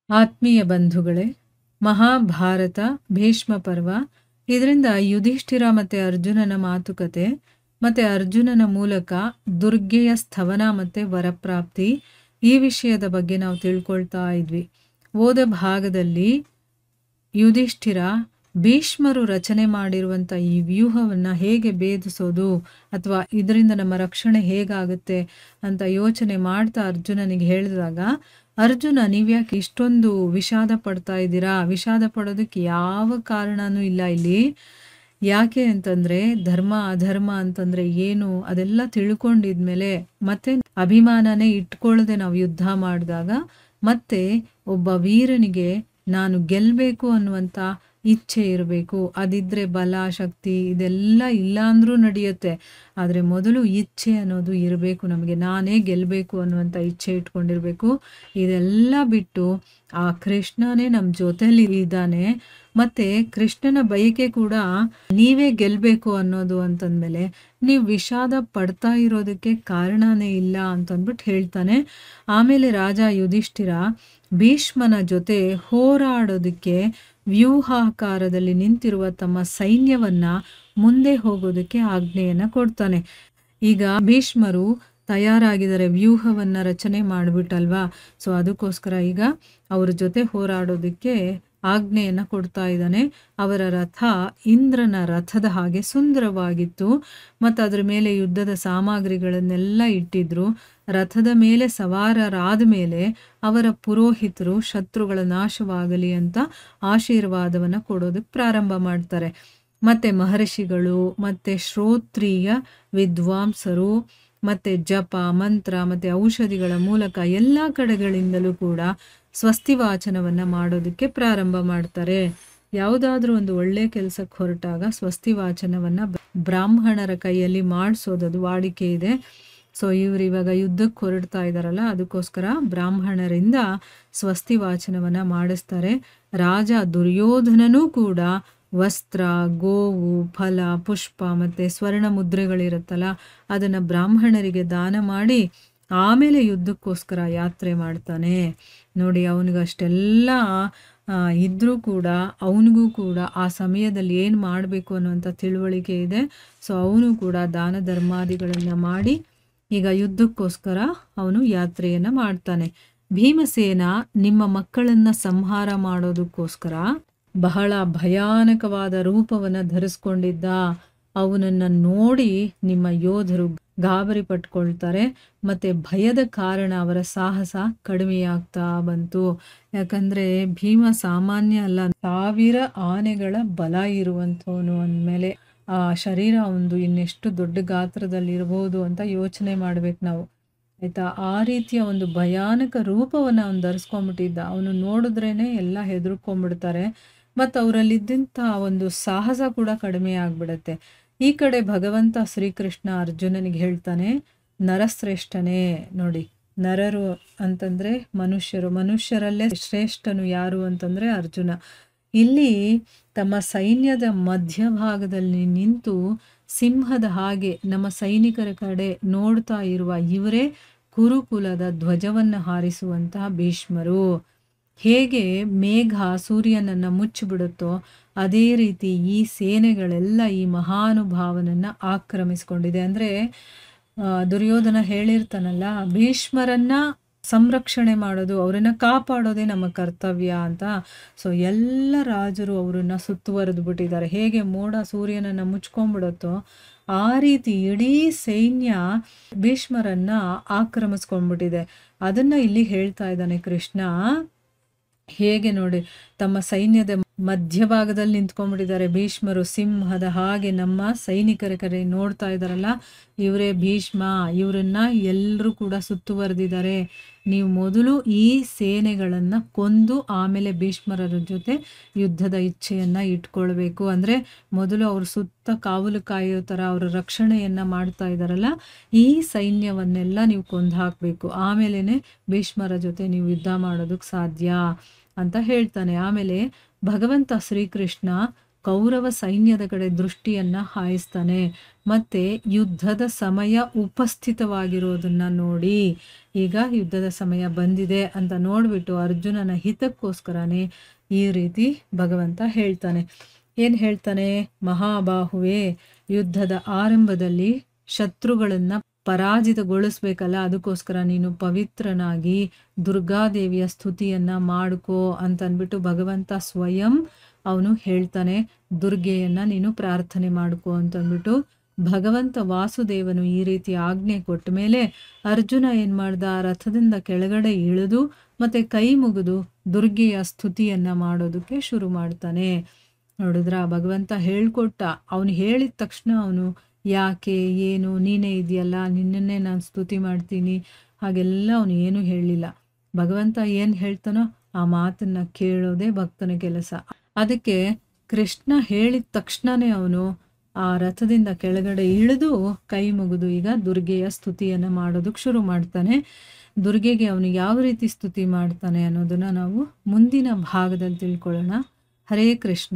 ಆತ್ಮೀಯ ಬಂಧುಗಳೇ, ಮಹಾಭಾರತ ಭೀಷ್ಮ ಪರ್ವ. ಇದರಿಂದ ಯುಧಿಷ್ಠಿರ ಮತ್ತು ಅರ್ಜುನನ ಮಾತುಕತೆ ಮತ್ತು ಅರ್ಜುನನ ಮೂಲಕ ದುರ್ಗೆಯ ಸ್ಥವನ ಮತ್ತು ವರಪ್ರಾಪ್ತಿ ಈ ವಿಷಯದ ಬಗ್ಗೆ ನಾವು ತಿಳ್ಕೊಳ್ತಾ ಇದ್ವಿ. ಓದ ಭಾಗದಲ್ಲಿ ಯುಧಿಷ್ಠಿರ ಭೀಷ್ಮರು ರಚನೆ ಮಾಡಿರುವಂಥ ಈ ವ್ಯೂಹವನ್ನು ಹೇಗೆ ಭೇದಿಸೋದು ಅಥವಾ ಇದರಿಂದ ನಮ್ಮ ರಕ್ಷಣೆ ಹೇಗಾಗುತ್ತೆ ಅಂತ ಯೋಚನೆ ಮಾಡ್ತಾ ಅರ್ಜುನನಿಗೆ ಹೇಳಿದಾಗ, ಅರ್ಜುನ ನೀವ್ಯಾಕೆ ಇಷ್ಟೊಂದು ವಿಷಾದ ಪಡ್ತಾ ಇದ್ದೀರಾ? ವಿಷಾದ ಪಡೋದಕ್ಕೆ ಯಾವ ಕಾರಣನೂ ಇಲ್ಲ ಇಲ್ಲಿ. ಯಾಕೆ ಅಂತಂದರೆ ಧರ್ಮ ಅಧರ್ಮ ಅಂತಂದರೆ ಏನು ಅದೆಲ್ಲ ತಿಳ್ಕೊಂಡಿದ್ಮೇಲೆ ಮತ್ತೆ ಅಭಿಮಾನನೇ ಇಟ್ಕೊಳ್ಳದೆ ನಾವು ಯುದ್ಧ ಮಾಡಿದಾಗ ಮತ್ತೆ ಒಬ್ಬ ವೀರನಿಗೆ ನಾನು ಗೆಲ್ಲಬೇಕು ಅನ್ನುವಂಥ ಇಚ್ಛೆ ಇರಬೇಕು. ಅದಿದ್ದರೆ ಬಲ ಶಕ್ತಿ ಇದೆಲ್ಲ ಇಲ್ಲ ಅಂದರೂ ನಡೆಯುತ್ತೆ. ಆದರೆ ಮೊದಲು ಇಚ್ಛೆ ಅನ್ನೋದು ಇರಬೇಕು. ನಮಗೆ ನಾನೇ ಗೆಲ್ಲಬೇಕು ಅನ್ನುವಂಥ ಇಚ್ಛೆ ಇಟ್ಕೊಂಡಿರಬೇಕು. ಇದೆಲ್ಲ ಬಿಟ್ಟು ಆ ಕೃಷ್ಣನೇ ನಮ್ಮ ಜೊತೆಲಿ ಇದ್ದಾನೆ. ಮತ್ತು ಕೃಷ್ಣನ ಬಯಕೆ ಕೂಡ ನೀವೇ ಗೆಲ್ಲಬೇಕು ಅನ್ನೋದು ಅಂತಂದಮೇಲೆ ನೀವು ವಿಷಾದ ಪಡ್ತಾ ಇರೋದಕ್ಕೆ ಕಾರಣನೇ ಇಲ್ಲ ಅಂತಂದ್ಬಿಟ್ಟು ಹೇಳ್ತಾನೆ. ಆಮೇಲೆ ರಾಜ ಯುಧಿಷ್ಠಿರ ಭೀಷ್ಮನ ಜೊತೆ ಹೋರಾಡೋದಕ್ಕೆ ವ್ಯೂಹಾಕಾರದಲ್ಲಿ ನಿಂತಿರುವ ತಮ್ಮ ಸೈನ್ಯವನ್ನು ಮುಂದೆ ಹೋಗೋದಕ್ಕೆ ಆಜ್ಞೆಯನ್ನು ಕೊಡ್ತಾನೆ. ಈಗ ಭೀಷ್ಮರು ತಯಾರಾಗಿದ್ದಾರೆ, ವ್ಯೂಹವನ್ನು ರಚನೆ ಮಾಡಿಬಿಟ್ಟಲ್ವಾ. ಸೊ ಅದಕ್ಕೋಸ್ಕರ ಈಗ ಅವ್ರ ಜೊತೆ ಹೋರಾಡೋದಕ್ಕೆ ಆಜ್ಞೆಯನ್ನು ಕೊಡ್ತಾ ಇದ್ದಾನೆ. ಅವರ ರಥ ಇಂದ್ರನ ರಥದ ಹಾಗೆ ಸುಂದರವಾಗಿತ್ತು ಮತ್ತು ಅದರ ಮೇಲೆ ಯುದ್ಧದ ಸಾಮಗ್ರಿಗಳನ್ನೆಲ್ಲ ಇಟ್ಟಿದ್ರು. ರಥದ ಮೇಲೆ ಸವಾರರಾದ ಮೇಲೆ ಅವರ ಪುರೋಹಿತರು ಶತ್ರುಗಳ ನಾಶವಾಗಲಿ ಅಂತ ಆಶೀರ್ವಾದವನ್ನು ಕೊಡೋದಕ್ಕೆ ಪ್ರಾರಂಭ ಮಾಡ್ತಾರೆ. ಮತ್ತು ಮಹರ್ಷಿಗಳು ಮತ್ತು ಶ್ರೋತ್ರಿಯ ವಿದ್ವಾಂಸರು ಮತ್ತು ಜಪ ಮಂತ್ರ ಮತ್ತು ಔಷಧಿಗಳ ಮೂಲಕ ಎಲ್ಲ ಕಡೆಗಳಿಂದಲೂ ಕೂಡ ಸ್ವಸ್ತಿ ವಾಚನವನ್ನು ಮಾಡೋದಕ್ಕೆ ಪ್ರಾರಂಭ ಮಾಡ್ತಾರೆ. ಯಾವುದಾದ್ರೂ ಒಂದು ಒಳ್ಳೆಯ ಕೆಲಸಕ್ಕೆ ಹೊರಟಾಗ ಸ್ವಸ್ತಿ ವಾಚನವನ್ನು ಬ್ರಾಹ್ಮಣರ ಕೈಯಲ್ಲಿ ಮಾಡಿಸೋದದು ವಾಡಿಕೆ ಇದೆ. ಸೊ ಇವರು ಇವಾಗ ಯುದ್ಧಕ್ಕೆ ಹೊರಡ್ತಾ ಇದ್ದಾರಲ್ಲ, ಅದಕ್ಕೋಸ್ಕರ ಬ್ರಾಹ್ಮಣರಿಂದ ಸ್ವಸ್ತಿ ವಾಚನವನ್ನು ಮಾಡಿಸ್ತಾರೆ. ರಾಜ ದುರ್ಯೋಧನನೂ ಕೂಡ ವಸ್ತ್ರ, ಗೋವು, ಫಲ, ಪುಷ್ಪ ಮತ್ತು ಸ್ವರ್ಣ ಮುದ್ರೆಗಳಿರುತ್ತಲ್ಲ ಅದನ್ನು ಬ್ರಾಹ್ಮಣರಿಗೆ ದಾನ ಮಾಡಿ ಆಮೇಲೆ ಯುದ್ಧಕ್ಕೋಸ್ಕರ ಯಾತ್ರೆ ಮಾಡ್ತಾನೆ. ನೋಡಿ, ಅವನಿಗಷ್ಟೆಲ್ಲ ಇದ್ದರೂ ಕೂಡ ಅವನಿಗೂ ಕೂಡ ಆ ಸಮಯದಲ್ಲಿ ಏನು ಮಾಡಬೇಕು ಅನ್ನುವಂಥ ತಿಳುವಳಿಕೆ ಇದೆ. ಸೊ ಅವನು ಕೂಡ ದಾನ ಧರ್ಮಾದಿಗಳನ್ನು ಮಾಡಿ ಈಗ ಯುದ್ಧಕ್ಕೋಸ್ಕರ ಅವನು ಯಾತ್ರೆಯನ್ನು ಮಾಡ್ತಾನೆ. ಭೀಮಸೇನ ನಿಮ್ಮ ಮಕ್ಕಳನ್ನು ಸಂಹಾರ ಮಾಡೋದಕ್ಕೋಸ್ಕರ ಬಹಳ ಭಯಾನಕವಾದ ರೂಪವನ್ನು ಧರಿಸ್ಕೊಂಡಿದ್ದ. ಅವನನ್ನು ನೋಡಿ ನಿಮ್ಮ ಯೋಧರು ಗಾಬರಿ ಪಟ್ಕೊಳ್ತಾರೆ ಮತ್ತು ಭಯದ ಕಾರಣ ಅವರ ಸಾಹಸ ಕಡಿಮೆಯಾಗ್ತಾ ಬಂತು. ಯಾಕಂದರೆ ಭೀಮ ಸಾಮಾನ್ಯ ಅಲ್ಲ, 1000 ಆನೆಗಳ ಬಲ ಇರುವಂಥವನು ಅಂದಮೇಲೆ ಆ ಶರೀರ ಒಂದು ಇನ್ನೆಷ್ಟು ದೊಡ್ಡ ಗಾತ್ರದಲ್ಲಿರ್ಬೋದು ಅಂತ ಯೋಚನೆ ಮಾಡ್ಬೇಕು ನಾವು, ಆಯಿತಾ. ಆ ರೀತಿಯ ಒಂದು ಭಯಾನಕ ರೂಪವನ್ನು ಅವನು ಧರಿಸ್ಕೊಂಡ್ಬಿಟ್ಟಿದ್ದ. ಅವನು ನೋಡಿದ್ರೇ ಎಲ್ಲ ಹೆದರ್ಕೊಂಡ್ಬಿಡ್ತಾರೆ ಮತ್ತು ಅವರಲ್ಲಿದ್ದಂಥ ಒಂದು ಸಾಹಸ ಕೂಡ ಕಡಿಮೆ ಆಗಿಬಿಡತ್ತೆ. ಈ ಕಡೆ ಭಗವಂತ ಶ್ರೀಕೃಷ್ಣ ಅರ್ಜುನನಿಗೆ ಹೇಳ್ತಾನೆ, ನರಶ್ರೇಷ್ಠನೇ. ನೋಡಿ, ನರರು ಅಂತಂದರೆ ಮನುಷ್ಯರಲ್ಲೇ ಶ್ರೇಷ್ಠನು ಯಾರು ಅಂತಂದರೆ ಅರ್ಜುನ. ಇಲ್ಲಿ ತಮ್ಮ ಸೈನ್ಯದ ಮಧ್ಯಭಾಗದಲ್ಲಿ ನಿಂತು ಸಿಂಹದ ಹಾಗೆ ನಮ್ಮ ಸೈನಿಕರ ಕಡೆ ನೋಡ್ತಾ ಇರುವ ಇವರೇ ಕುರುಕುಲದ ಧ್ವಜವನ್ನು ಹಾರಿಸುವಂತಹ ಭೀಷ್ಮರು. ಹೇಗೆ ಮೇಘ ಸೂರ್ಯನನ್ನು ಮುಚ್ಚಿಬಿಡುತ್ತೋ ಅದೇ ರೀತಿ ಈ ಸೇನೆಗಳೆಲ್ಲ ಈ ಮಹಾನುಭಾವನನ್ನು ಆಕ್ರಮಿಸ್ಕೊಂಡಿದೆ. ಅಂದರೆ ದುರ್ಯೋಧನ ಹೇಳಿರ್ತಾನಲ್ಲ, ಭೀಷ್ಮರನ್ನು ಸಂರಕ್ಷಣೆ ಮಾಡೋದು, ಅವರನ್ನು ಕಾಪಾಡೋದೇ ನಮ್ಮ ಕರ್ತವ್ಯ ಅಂತ. ಸೊ ಎಲ್ಲ ರಾಜರು ಅವರನ್ನು ಸುತ್ತುವರೆದು ಬಿಟ್ಟಿದ್ದಾರೆ. ಹೇಗೆ ಮೋಡ ಸೂರ್ಯನನ್ನು ಮುಚ್ಕೊಂಡ್ಬಿಡುತ್ತೋ ಆ ರೀತಿ ಇಡೀ ಸೈನ್ಯ ಭೀಷ್ಮರನ್ನು ಆಕ್ರಮಿಸ್ಕೊಂಡ್ಬಿಟ್ಟಿದೆ. ಅದನ್ನು ಇಲ್ಲಿ ಹೇಳ್ತಾ ಇದ್ದಾನೆ ಕೃಷ್ಣ. ಹೇಗೆ ನೋಡಿ, ತಮ್ಮ ಸೈನ್ಯದ ಮಧ್ಯಭಾಗದಲ್ಲಿ ನಿಂತ್ಕೊಂಡ್ಬಿಟ್ಟಿದ್ದಾರೆ ಭೀಷ್ಮರು ಸಿಂಹದ ಹಾಗೆ. ನಮ್ಮ ಸೈನಿಕರ ಕಡೆ ನೋಡ್ತಾ ಇದ್ದಾರಲ್ಲ, ಇವರೇ ಭೀಷ್ಮ. ಇವರನ್ನ ಎಲ್ಲರೂ ಕೂಡ ಸುತ್ತುವರೆದಿದ್ದಾರೆ. ನೀವು ಮೊದಲು ಈ ಸೇನೆಗಳನ್ನು ಕೊಂದು ಆಮೇಲೆ ಭೀಷ್ಮರ ಜೊತೆ ಯುದ್ಧದ ಇಚ್ಛೆಯನ್ನು ಇಟ್ಕೊಳ್ಬೇಕು. ಅಂದರೆ ಮೊದಲು ಅವರು ಸುತ್ತ ಕಾವಲು ಕಾಯೋ ಥರ ಅವರ ರಕ್ಷಣೆಯನ್ನು ಮಾಡ್ತಾ ಇದ್ದಾರಲ್ಲ, ಈ ಸೈನ್ಯವನ್ನೆಲ್ಲ ನೀವು ಕೊಂದು ಹಾಕಬೇಕು. ಆಮೇಲೆ ಭೀಷ್ಮರ ಜೊತೆ ನೀವು ಯುದ್ಧ ಮಾಡೋದಕ್ಕೆ ಸಾಧ್ಯ ಅಂತ ಹೇಳ್ತಾನೆ. ಆಮೇಲೆ ಭಗವಂತ ಶ್ರೀಕೃಷ್ಣ ಕೌರವ ಸೈನ್ಯದ ಕಡೆ ದೃಷ್ಟಿಯನ್ನ ಹಾಯಿಸ್ತಾನೆ. ಮತ್ತೆ ಯುದ್ಧದ ಸಮಯ ಉಪಸ್ಥಿತವಾಗಿರೋದನ್ನ ನೋಡಿ, ಈಗ ಯುದ್ಧದ ಸಮಯ ಬಂದಿದೆ ಅಂತ ನೋಡ್ಬಿಟ್ಟು ಅರ್ಜುನನ ಹಿತಕ್ಕೋಸ್ಕರನೇ ಈ ರೀತಿ ಭಗವಂತ ಹೇಳ್ತಾನೆ. ಏನ್ ಹೇಳ್ತಾನೆ? ಮಹಾಬಾಹುವೆ, ಯುದ್ಧದ ಆರಂಭದಲ್ಲಿ ಶತ್ರುಗಳನ್ನ ಪರಾಜಿತಗೊಳಿಸ್ಬೇಕಲ್ಲ, ಅದಕ್ಕೋಸ್ಕರ ನೀನು ಪವಿತ್ರನಾಗಿ ದುರ್ಗಾದೇವಿಯ ಸ್ತುತಿಯನ್ನ ಮಾಡ್ಕೋ ಅಂತನ್ಬಿಟ್ಟು ಭಗವಂತ ಸ್ವಯಂ ಅವನು ಹೇಳ್ತಾನೆ. ದುರ್ಗೆಯನ್ನ ನೀನು ಪ್ರಾರ್ಥನೆ ಮಾಡ್ಕೋ ಅಂತಂದ್ಬಿಟ್ಟು ಭಗವಂತ ವಾಸುದೇವನು ಈ ರೀತಿ ಆಜ್ಞೆ ಕೊಟ್ಟ ಮೇಲೆ ಅರ್ಜುನ ಏನ್ ಮಾಡ್ದ? ರಥದಿಂದ ಕೆಳಗಡೆ ಇಳಿದು ಮತ್ತೆ ಕೈ ಮುಗಿದು ದುರ್ಗೆಯ ಸ್ತುತಿಯನ್ನ ಮಾಡೋದಕ್ಕೆ ಶುರು ಮಾಡ್ತಾನೆ. ನೋಡಿದ್ರ, ಭಗವಂತ ಹೇಳ್ಕೊಟ್ಟ. ಅವನು ಹೇಳಿದ ತಕ್ಷಣ ಅವನು ಯಾಕೆ, ಏನು, ನೀನೇ ಇದೆಯಲ್ಲ, ನಿನ್ನನ್ನೇ ನಾನು ಸ್ತುತಿ ಮಾಡ್ತೀನಿ ಹಾಗೆಲ್ಲ ಅವನು ಏನು ಹೇಳಲಿಲ್ಲ. ಭಗವಂತ ಏನು ಹೇಳ್ತಾನೋ ಆ ಮಾತನ್ನ ಕೇಳೋದೇ ಭಕ್ತನ ಕೆಲಸ. ಅದಕ್ಕೆ ಕೃಷ್ಣ ಹೇಳಿದ ತಕ್ಷಣನೇ ಅವನು ಆ ರಥದಿಂದ ಕೆಳಗಡೆ ಇಳಿದು ಕೈ ಮುಗಿದು ಈಗ ದುರ್ಗೆಯ ಸ್ತುತಿಯನ್ನು ಮಾಡೋದಕ್ಕೆ ಶುರು ಮಾಡ್ತಾನೆ. ದುರ್ಗೆಗೆ ಅವನು ಯಾವ ರೀತಿ ಸ್ತುತಿ ಮಾಡ್ತಾನೆ ಅನ್ನೋದನ್ನ ನಾವು ಮುಂದಿನ ಭಾಗದಲ್ಲಿ ತಿಳ್ಕೊಳ್ಳೋಣ. ಹರೇ ಕೃಷ್ಣ.